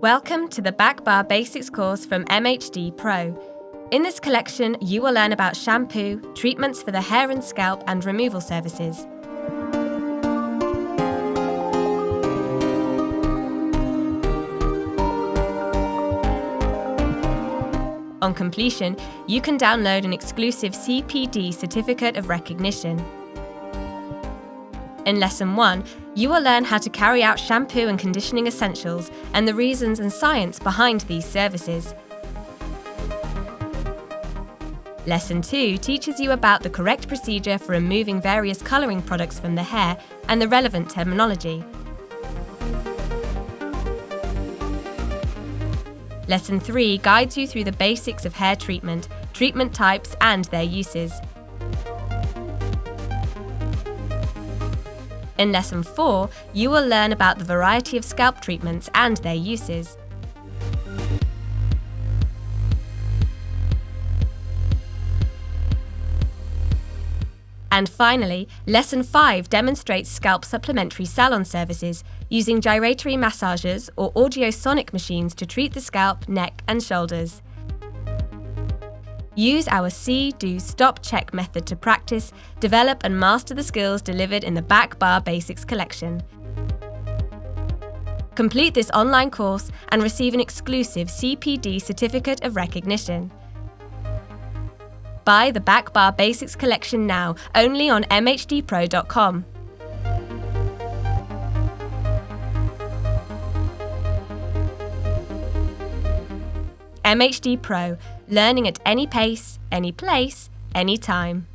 Welcome to the Back Bar Basics course from MHDPro. In this collection, you will learn about shampoo, treatments for the hair and scalp, and removal services. On completion, you can download an exclusive CPD Certificate of Recognition. In Lesson 1, you will learn how to carry out shampoo and conditioning essentials and the reasons and science behind these services. Lesson 2 teaches you about the correct procedure for removing various colouring products from the hair and the relevant terminology. Lesson 3 guides you through the basics of hair treatment, treatment types and their uses. In Lesson 4, you will learn about the variety of scalp treatments and their uses. And finally, Lesson 5 demonstrates scalp supplementary salon services using gyratory massagers or audiosonic machines to treat the scalp, neck and shoulders. Use our See, Do, Stop, Check method to practice, develop and master the skills delivered in the Back Bar Basics collection. Complete this online course and receive an exclusive CPD Certificate of Recognition. Buy the Back Bar Basics collection now, only on MHDPro.com. MHDPro, learning at any pace, any place, any time.